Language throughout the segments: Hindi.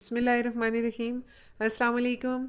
बिस्मिल्लाहिर्रहमानिर्रहीम। अस्सलाम वालेकुम।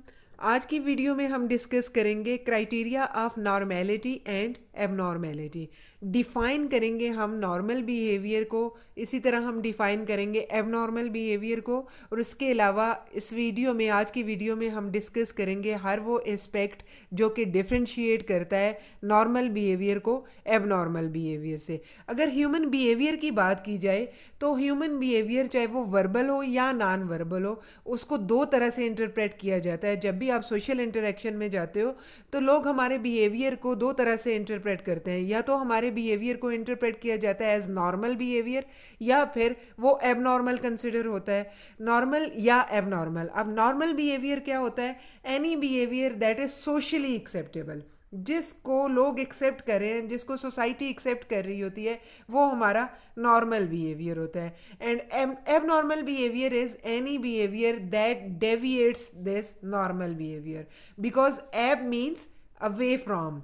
आज की वीडियो में हम डिस्कस करेंगे criteria of normality and abnormality. Define करेंगे हम नॉर्मल बिहेवियर को, इसी तरह हम डिफ़ाइन करेंगे एबनॉर्मल बिहेवियर को। और उसके अलावा इस वीडियो में, आज की वीडियो में हम डिस्कस करेंगे हर वो एस्पेक्ट जो कि डिफ्रेंशिएट करता है नॉर्मल बिहेवियर को एबनॉर्मल बिहेवियर से। अगर ह्यूमन बिहेवियर की बात की जाए तो ह्यूमन बिहेवियर चाहे वो वर्बल हो या नॉन वर्बल हो, उसको दो तरह से इंटरप्रेट किया जाता है। जब भी आप सोशल इंटरेक्शन में जाते हो तो लोग हमारे बिहेवियर को दो तरह से इंटरप्रेट करते हैं। या तो हमारे बिहेवियर को इंटरप्रेट किया जाता है एज नॉर्मल बिहेवियर, या फिर वो एबनॉर्मल कंसिडर होता है। नॉर्मल या एबनॉर्मल। अब नॉर्मल बिहेवियर क्या होता है? Any behaviour that is socially acceptable, जिसको लोग एक्सेप्ट कर रहे हैं, जिसको सोसाइटी एक्सेप्ट कर रही होती है, वो हमारा नॉर्मल बिहेवियर होता है। And abnormal behaviour is any behaviour that deviates this normal behaviour, because एब means away from.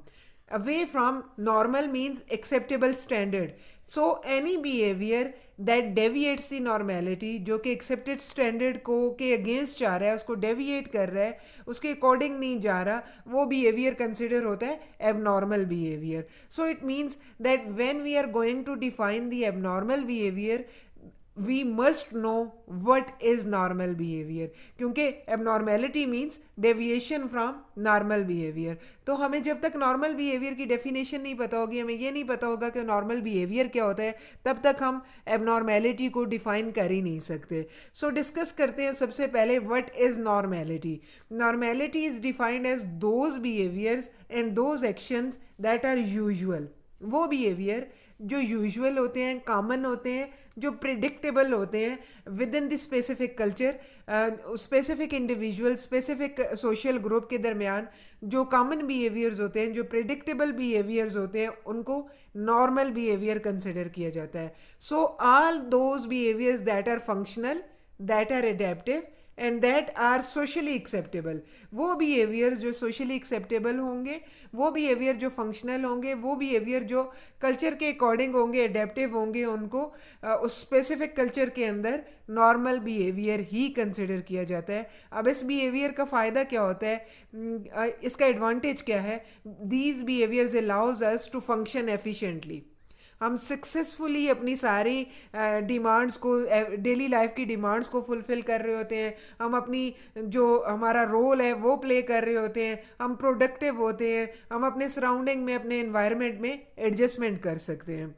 Away from normal means acceptable standard. So any behavior that deviates the normality, जो कि accepted standard को के against जा रहा है, उसको deviate कर रहा है, उसके according नहीं जा रहा, वो behavior consider होता है abnormal behavior. So it means that when we are going to define the abnormal behavior, we must know what is normal behavior, क्योंकि abnormality means deviation from normal behavior. तो हमें जब तक normal behavior की definition नहीं पता होगी, हमें ये नहीं पता होगा कि normal behavior क्या होता है, तब तक हम abnormality को define कर ही नहीं सकते. So discuss करते हैं सबसे पहले what is normality. Normality is defined as those behaviors and those actions that are usual. वो बिहेवियर जो यूजुअल होते हैं, कॉमन होते हैं, जो प्रिडिक्टेबल होते हैं with in the specific culture, specific individual, specific social group के दरमियान जो कॉमन बिहेवियर्स होते हैं, जो प्रिडिक्टेबल बिहेवियर्स होते हैं, उनको नॉर्मल बिहेवियर कंसिडर किया जाता है. So all those behaviours that are functional, that are adaptive and that are socially acceptable, वो बिहेवियर जो सोशली एक्सेप्टेबल होंगे, वो बिहेवियर जो फंक्शनल होंगे, वो बिहेवियर जो कल्चर के अकॉर्डिंग होंगे, एडेप्टिव होंगे, उनको उस स्पेसिफिक कल्चर के अंदर नॉर्मल बिहेवियर ही कंसिडर किया जाता है. अब इस बिहेवियर का फ़ायदा क्या होता है, इसका एडवांटेज क्या है? These behaviours allows us to function efficiently. हम सक्सेसफुली अपनी सारी डिमांड्स को, डेली लाइफ की डिमांड्स को फुलफ़िल कर रहे होते हैं. हम अपनी जो हमारा रोल है वो प्ले कर रहे होते हैं. हम प्रोडक्टिव होते हैं. हम अपने सराउंडिंग में, अपने एनवायरनमेंट में एडजस्टमेंट कर सकते हैं.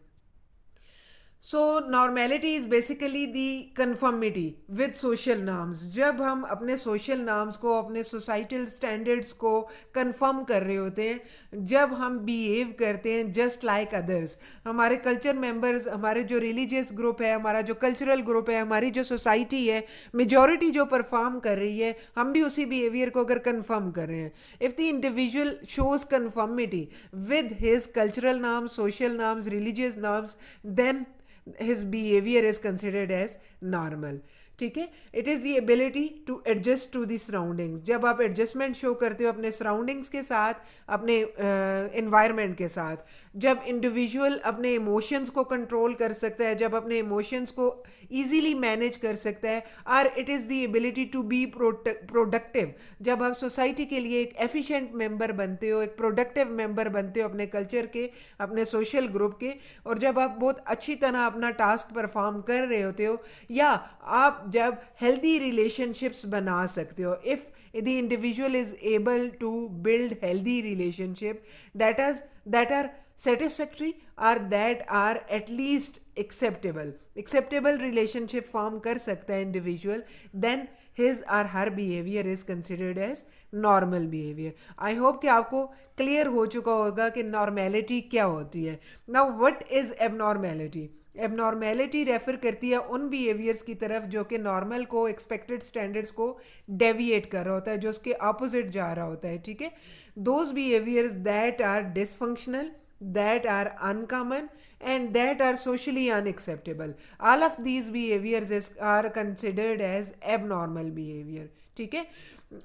So normality is basically the conformity with social norms. जब हम अपने सोशल नॉर्म्स को, अपने सोसाइटल स्टैंडर्ड्स को कंफर्म कर रहे होते हैं, जब हम बिहेव करते हैं जस्ट लाइक अदर्स, हमारे कल्चर मेंबर्स, हमारे जो रिलीजियस ग्रुप है, हमारा जो कल्चरल ग्रुप है, हमारी जो सोसाइटी है, मेजॉरिटी जो परफॉर्म कर रही है, हम भी उसी बिहेवियर को अगर कंफर्म कर रहे हैं. If the individual shows conformity with his cultural norms, social norms, religious norms, then his behavior is considered as normal. ठीक है. It is the ability to adjust to the surroundings. जब आप एडजस्टमेंट शो करते हो अपने सराउंडिंग्स के साथ, अपने एनवायरनमेंट के साथ, जब इंडिविजुअल अपने इमोशंस को कंट्रोल कर सकता है, जब अपने इमोशंस को ईजीली मैनेज कर सकता है, और it is the ability to be productive. जब आप सोसाइटी के लिए एक एफिशिएंट मेंबर बनते हो, एक प्रोडक्टिव मेंबर बनते हो अपने कल्चर के, अपने सोशल ग्रुप के, और जब आप बहुत अच्छी तरह अपना टास्क परफॉर्म कर रहे होते हो, या आप जब हेल्दी रिलेशनशिप्स बना सकते हो. If the individual is able to build healthy relationship that are satisfactory or that are at least acceptable relationship form कर सकता है individual, then his or her behavior is considered as normal behaviour. I hope कि आपको क्लियर हो चुका होगा कि नॉर्मेलिटी क्या होती है. Now what is abnormality? Abnormality refer करती है उन बिहेवियर्स की तरफ जो कि नॉर्मल को, एक्सपेक्टेड स्टैंडर्ड्स को डेविएट कर रहा होता है, जो उसके ऑपोजिट जा रहा होता है. ठीक है. Those behaviours that are dysfunctional, that are uncommon and that are socially unacceptable. All of these behaviors are considered as abnormal behavior. ठीक है,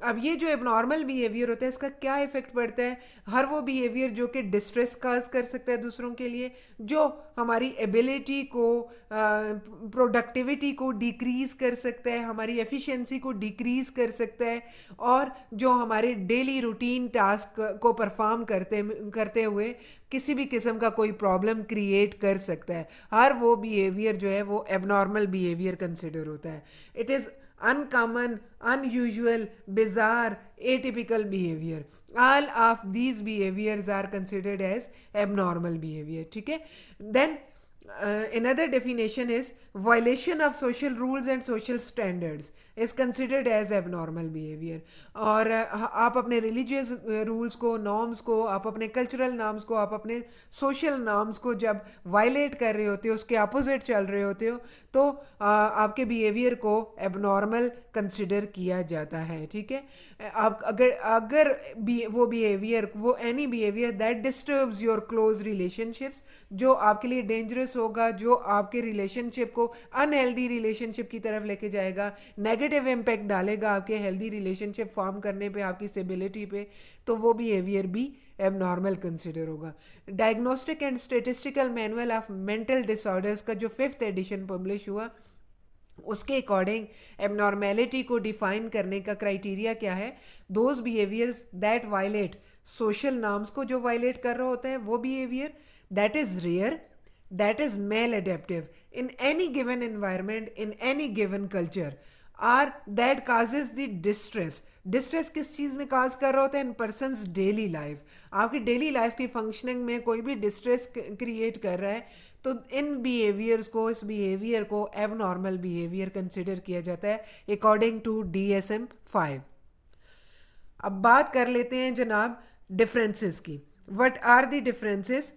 अब ये जो एबनॉर्मल बिहेवियर होता है इसका क्या इफेक्ट पड़ता है? हर वो बिहेवियर जो कि डिस्ट्रेस काज कर सकता है दूसरों के लिए, जो हमारी एबिलिटी को, प्रोडक्टिविटी को डिक्रीज कर सकता है, हमारी एफिशिएंसी को डिक्रीज कर सकता है, और जो हमारे डेली रूटीन टास्क को परफॉर्म करते करते हुए किसी भी किस्म का कोई प्रॉब्लम क्रिएट कर सकता है, हर वो बिहेवियर जो है वो एबनॉर्मल बिहेवियर कंसिडर होता है. It is uncommon, unusual, bizarre, atypical behavior. All of these behaviors are considered as abnormal behavior. ठीक है, then another definition is violation of social rules and social standards is considered as abnormal behavior. और आप अपने religious rules को, norms को, आप अपने cultural norms को, आप अपने social norms को जब violate कर रहे होते हो, उसके opposite चल रहे होते हो, तो आपके behavior को abnormal consider किया जाता है. ठीक है, आप अगर वो behavior, वो any behavior that disturbs your close relationships, जो आपके लिए dangerous होगा, जो आपके रिलेशनशिप को अनहेल्दी रिलेशनशिप की तरफ लेके जाएगा, नेगेटिव इम्पैक्ट डालेगा आपके हेल्दी रिलेशनशिप फॉर्म करने पे, आपकी स्टेबिलिटी पे, तो वो बिहेवियर भी एबनॉर्मल कंसिडर होगा. Diagnostic and statistical manual of mental disorders का जो 5th एडिशन पब्लिश हुआ, उसके अकॉर्डिंग एबनॉर्मेलिटी को डिफाइन करने का क्राइटेरिया क्या है? Those behaviours that violate social norms को जो वायलेट कर रहा होता है वो behaviour, that is rare, that is maladaptive in any given environment, in any given culture, or that causes the distress. Distress किस चीज़ में काज कर रहा होता है? इन पर्सनस डेली लाइफ. आपकी डेली लाइफ की फंक्शनिंग में कोई भी डिस्ट्रेस क्रिएट कर रहा है, तो इन बिहेवियर्स को, इस बिहेवियर को एबनॉर्मल बिहेवियर कंसिडर किया जाता है अकॉर्डिंग टू DSM-5. अब बात कर लेते हैं जनाब डिफरेंसेस की. What are the differences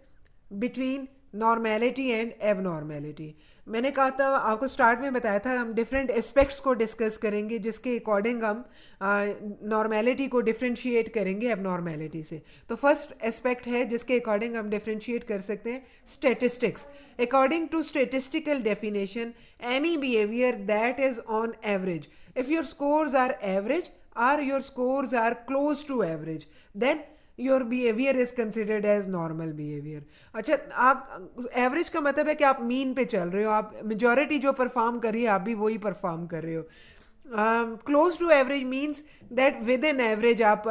between normality and abnormality? मैंने कहा था, आपको स्टार्ट में बताया था, हम डिफरेंट एस्पेक्ट्स को डिस्कस करेंगे जिसके अकॉर्डिंग हम नॉर्मेलिटी को डिफ्रेंशिएट करेंगे एबनॉर्मेलिटी से. तो फर्स्ट एस्पेक्ट है जिसके अकॉर्डिंग हम डिफ्रेंशिएट कर सकते हैं, statistics. According to statistical definition, any behaviour that is on average, if your scores are average or your scores are close to average, then your behavior is considered as normal behavior. अच्छा, आप एवरेज का मतलब है कि आप मीन पे चल रहे हो, आप मेजॉरिटी जो परफॉर्म कर रही है आप भी वही परफॉर्म कर रहे हो. Close to average means that within average, आप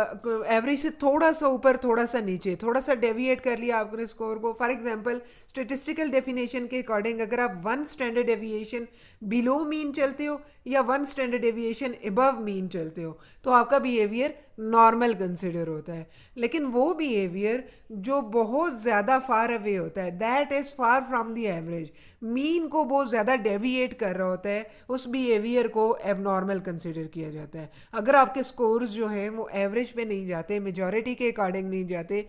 एवरेज से थोड़ा सा ऊपर, थोड़ा सा नीचे, थोड़ा सा डेविएट कर लिया आपने स्कोर को. फॉर एग्जांपल, स्टेटिस्टिकल डेफिनेशन के अकॉर्डिंग अगर आप 1 स्टैंडर्ड डेविएशन बिलो मीन चलते हो या 1 स्टैंडर्ड डेविएशन अबव मीन चलते हो, तो आपका बिहेवियर नॉर्मल कंसिडर होता है. लेकिन वो बिहेवियर जो बहुत ज़्यादा फार अवे होता है, that is far from the average, mean को बहुत ज़्यादा डेविएट कर रहा होता है, उस बिहेवियर को एबनॉर्मल कंसिडर किया जाता है. अगर आपके स्कोर्स जो हैं वो एवरेज पे नहीं जाते, मेजॉरिटी के अकॉर्डिंग नहीं जाते,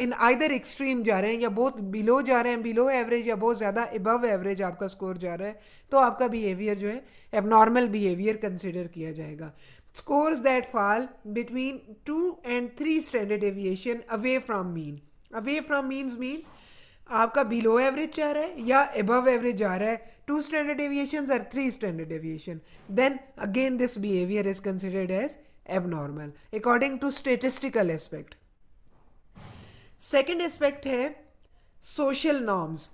इन आइदर एक्सट्रीम जा रहे हैं, या बहुत बिलो जा रहे हैं, बिलो एवरेज, या बहुत ज़्यादा अबव एवरेज आपका स्कोर जा रहा है, तो आपका बिहेवियर जो है एबनॉर्मल बिहेवियर कंसिडर किया जाएगा. Scores that fall between 2 and 3 standard deviation away from mean. Away from means mean आपका below average जा रहा है या above average जा रहा है, 2 standard deviations or 3 standard deviation, then again this behavior is considered as abnormal according to statistical aspect. Second aspect है social norms.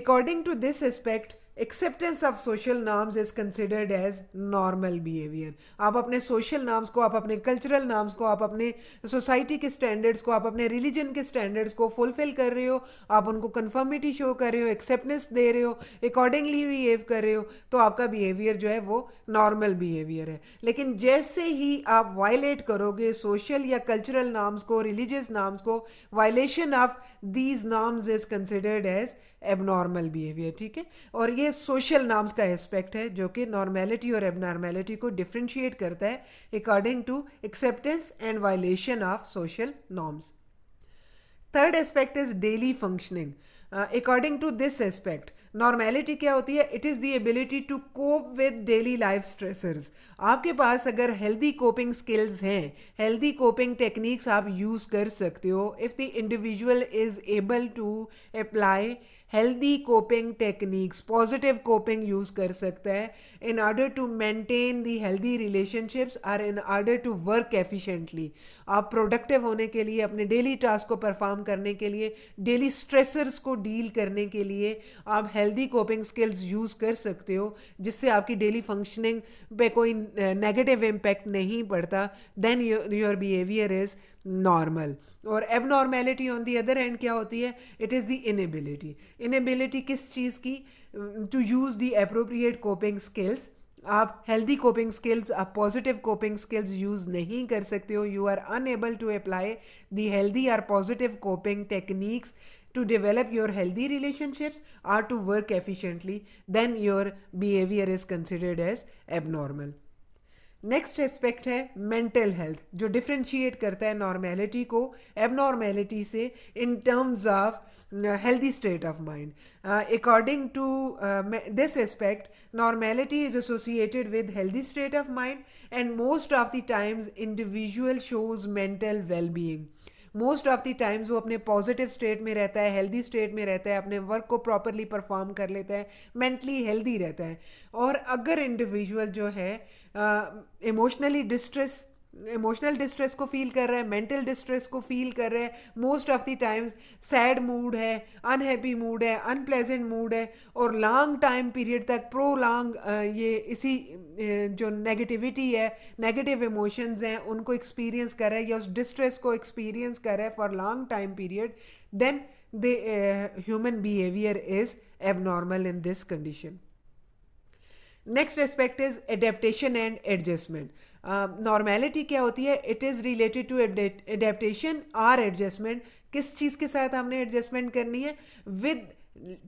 According to this aspect, acceptance of social norms is considered as normal behaviour. आप अपने सोशल नॉर्म्स को, आप अपने कल्चरल नॉर्म्स को, आप अपने सोसाइटी के स्टैंडर्ड्स को, आप अपने रिलीजन के स्टैंडर्ड्स को फुलफिल कर रहे हो, आप उनको कन्फर्मिटी शो कर रहे हो, एक्सेप्टेंस दे रहे हो, अकॉर्डिंगली बिहेव कर रहे हो, तो आपका बिहेवियर जो है वो नॉर्मल बिहेवियर है. लेकिन जैसे ही आप वायलेट करोगे सोशल या कल्चरल नॉर्म्स को, रिलीजियस नॉर्म्स को, violation of these norms is considered as abnormal behaviour. ठीक है, और ये सोशल नॉर्म्स का एस्पेक्ट है जो कि नॉर्मेलिटी और एबनॉर्मेलिटी को डिफ्रेंशिएट करता है according to acceptance and violation of social norms. Third aspect is daily functioning. According to this aspect normality क्या होती है? It is the ability to cope with daily life stressors. आपके पास अगर हेल्दी कोपिंग स्किल्स हैं, हेल्दी कोपिंग टेक्निक्स आप यूज़ कर सकते हो। If the individual is able to apply healthy coping techniques, positive coping use कर सकता है in order to maintain the healthy relationships और in order to work efficiently. आप प्रोडक्टिव होने के लिए, अपने डेली टास्क को परफॉर्म करने के लिए, डेली स्ट्रेसर्स को डील करने के लिए आप हेल्दी कोपिंग स्किल्स यूज़ कर सकते हो, जिससे आपकी डेली फंक्शनिंग पे कोई नेगेटिव इम्पैक्ट नहीं पड़ता। Then your behaviour is normal. और abnormality on the other hand क्या होती है? It is the inability. Inability किस चीज़ की? To use the appropriate coping skills. आप हेल्दी कोपिंग स्किल्स, आप पॉजिटिव कोपिंग स्किल्स यूज़ नहीं कर सकते हो। You are unable to apply the healthy और positive coping techniques to develop your healthy relationships or to work efficiently, then your behavior is considered as abnormal. Next aspect है मेंटल हेल्थ, जो डिफ्रेंशिएट करता है नॉर्मेलिटी को एबनॉर्मेलिटी से in terms of healthy state of mind. According to this aspect normality is associated with healthy state of mind and most of the times individual shows mental well being. Most of the times वो अपने पॉजिटिव स्टेट में रहता है, हेल्दी स्टेट में रहता है, अपने वर्क को प्रॉपरली परफॉर्म कर लेता है, मेंटली हेल्दी रहता है। और अगर इंडिविजुअल जो है इमोशनल डिस्ट्रेस को फील कर रहा है, मेंटल डिस्ट्रेस को फील कर रहा है, most of the times sad mood है, अनहैप्पी मूड है, अनप्लेजेंट मूड है, और लॉन्ग टाइम पीरियड तक प्रोलॉन्ग ये इसी जो नेगेटिविटी है, नेगेटिव इमोशंस हैं, उनको एक्सपीरियंस कर रहा है या उस डिस्ट्रेस को एक्सपीरियंस कर रहा है for long time period, then the human behaviour is abnormal in this condition. Next aspect is adaptation and adjustment. Normality क्या होती है? It is related to adaptation और एडजस्टमेंट। किस चीज़ के साथ हमने एडजस्टमेंट करनी है? With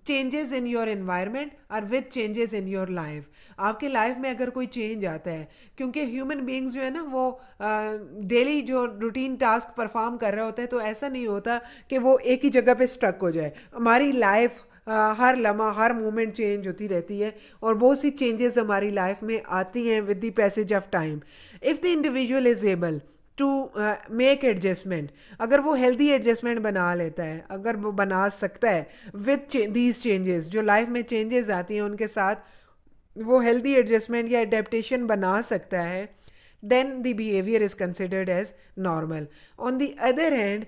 changes in your environment और with changes in your life. आपके लाइफ में अगर कोई चेंज आता है, क्योंकि ह्यूमन बीइंग्स जो है ना वो डेली जो रूटीन टास्क परफॉर्म कर रहे होते हैं, तो ऐसा नहीं होता कि वो एक ही जगह पे स्टक हो जाए। हमारी लाइफ हर लम्हा, हर मोमेंट चेंज होती रहती है और बहुत सी चेंजेस हमारी लाइफ में आती हैं with the passage of time. If the individual is able to make adjustment, अगर वो हेल्दी एडजस्टमेंट बना लेता है, अगर वो बना सकता है विद दीज चेंजेस, जो लाइफ में चेंजेस आती हैं उनके साथ वो हेल्दी एडजस्टमेंट या एडेप्टेशन बना सकता है, then the behavior is considered as normal. On the other hand,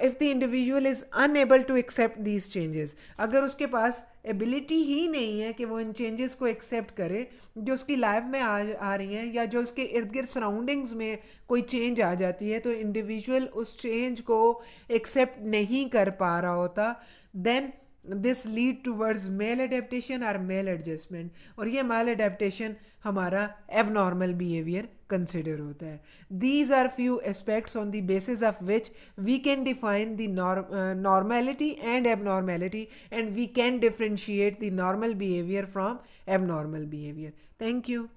if the individual is unable to accept these changes, अगर उसके पास एबिलिटी ही नहीं है कि वो इन चेंजेस को एक्सेप्ट करे जो उसकी लाइफ में आ रही हैं, या जो उसके इर्द गिर्द सराउंडिंग्स में कोई चेंज आ जाती है, तो इंडिविजुअल उस चेंज को एक्सेप्ट नहीं कर पा रहा होता, then this lead towards maladaptation और मेल एडजस्टमेंट, और ये मेल एडेप्टेशन हमारा एबनॉर्मल बिहेवियर कंसिडर होता है। These are few aspects on the basis of which we can define the normality and abnormality, and we can differentiate the normal behaviour from abnormal behaviour. Thank you.